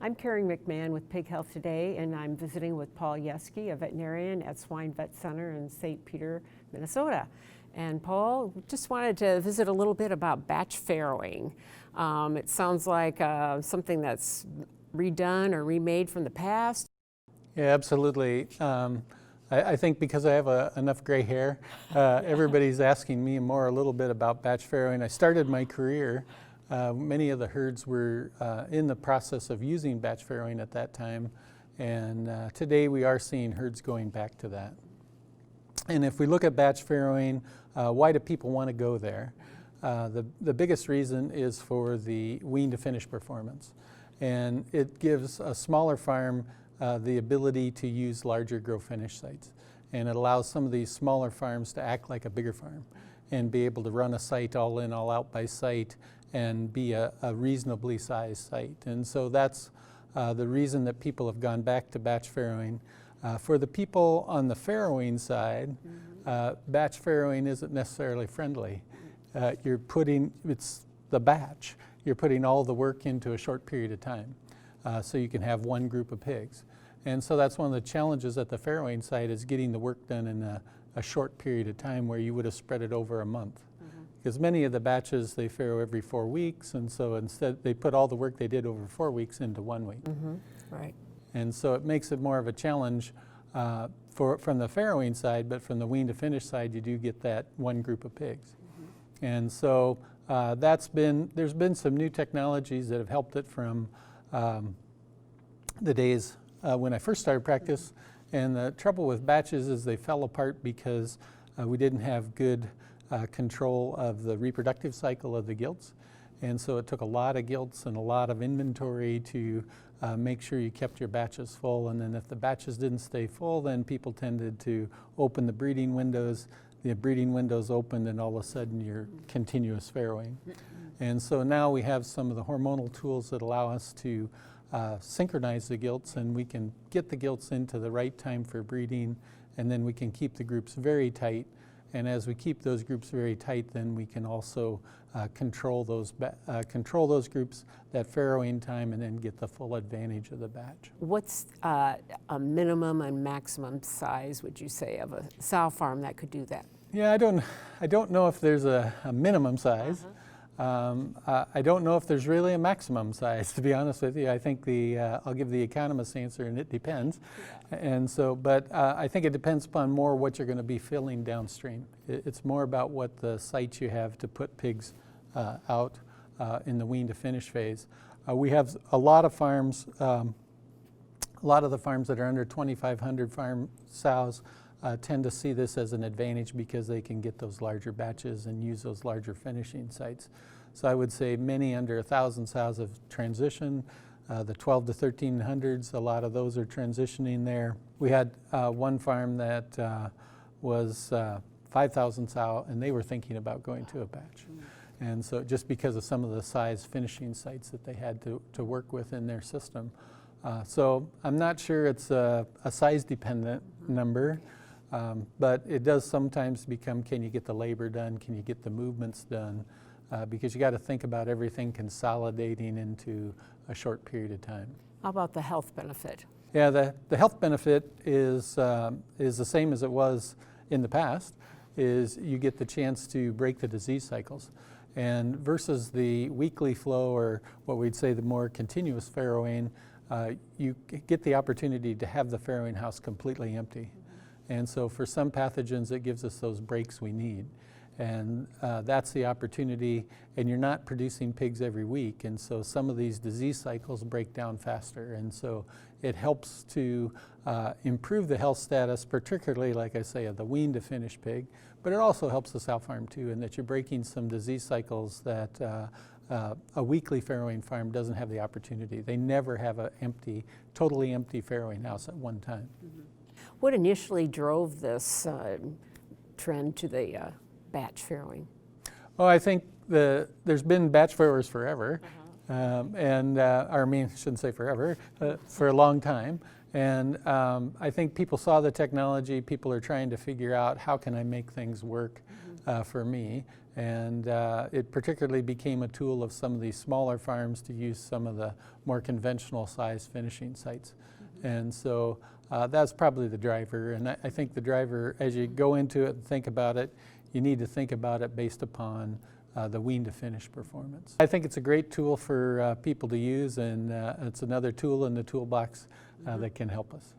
I'm Karen McMahon with Pig Health Today, and I'm visiting with Paul Yeske, a veterinarian at Swine Vet Center in St. Peter, Minnesota. And Paul, just wanted to visit a little bit about batch farrowing. It sounds like something that's redone or remade from the past. Yeah, absolutely. I think because I have enough gray hair, everybody's asking me a little bit about batch farrowing. I started my career. Many of the herds were in the process of using batch farrowing at that time, and today we are seeing herds going back to that. And if we look at batch farrowing, why do people want to go there? The biggest reason is for the wean to finish performance, and it gives a smaller farm the ability to use larger grow finish sites, and it allows some of these smaller farms to act like a bigger farm and be able to run a site all in, all out by site and be a reasonably sized site. And so that's the reason that people have gone back to batch farrowing. For the people on the farrowing side, batch farrowing isn't necessarily friendly. It's the batch. You're putting all the work into a short period of time, so you can have one group of pigs. And so that's one of the challenges at the farrowing site, is getting the work done in a short period of time where you would have spread it over a month. Because many of the batches, they farrow every 4 weeks, and so instead they put all the work they did over 4 weeks into 1 week. Right. And so it makes it more of a challenge from the farrowing side, but from the wean to finish side, you do get that one group of pigs. And so there's been some new technologies that have helped it from the days when I first started practice. And the trouble with batches is they fell apart because we didn't have good control of the reproductive cycle of the gilts. And so it took a lot of gilts and a lot of inventory to make sure you kept your batches full. And then if the batches didn't stay full, then people tended to open the breeding windows. The breeding windows opened, and all of a sudden you're continuous farrowing. And so now we have some of the hormonal tools that allow us to synchronize the gilts, and we can get the gilts into the right time for breeding, and then we can keep the groups very tight. And as we keep those groups very tight, then we can also control those groups, that farrowing time, and then get the full advantage of the batch. What's a minimum and maximum size, would you say, of a sow farm that could do that? Yeah, I don't know if there's a minimum size. I don't know if there's really a maximum size, to be honest with you. I think I'll give the economist answer, and it depends. And so, but I think it depends upon more what you're going to be filling downstream. It's more about what the sites you have to put pigs out in the wean to finish phase. We have a lot of farms, a lot of the farms that are under 2,500 farm sows tend to see this as an advantage because they can get those larger batches and use those larger finishing sites. So I would say many under 1,000 sows have transitioned. The 12 to 1,300s, a lot of those are transitioning there. We had one farm that was 5,000 sow, and they were thinking about going to a batch. And so just because of some of the size finishing sites that they had to work with in their system. So I'm not sure it's a size dependent number. But it does sometimes become, can you get the labor done? Can you get the movements done? Because you got to think about everything consolidating into a short period of time. How about the health benefit? Yeah, the health benefit is the same as it was in the past, is you get the chance to break the disease cycles. And versus the weekly flow, or what we'd say the more continuous farrowing, you get the opportunity to have the farrowing house completely empty. And so for some pathogens, it gives us those breaks we need. And that's the opportunity, and you're not producing pigs every week, and so some of these disease cycles break down faster. And so it helps to improve the health status, particularly, like I say, of the wean to finish pig, but it also helps the sow farm too, in that you're breaking some disease cycles that a weekly farrowing farm doesn't have the opportunity. They never have a totally empty farrowing house at one time. What initially drove this trend to the batch farrowing? Well, I think there's been batch farrowers forever, I shouldn't say forever, for a long time. And I think people saw the technology. People are trying to figure out, how can I make things work for me. And it particularly became a tool of some of these smaller farms to use some of the more conventional size finishing sites. And so that's probably the driver. And I think the driver, as you go into it and think about it, you need to think about it based upon the wean to finish performance. I think it's a great tool for people to use, and it's another tool in the toolbox that can help us.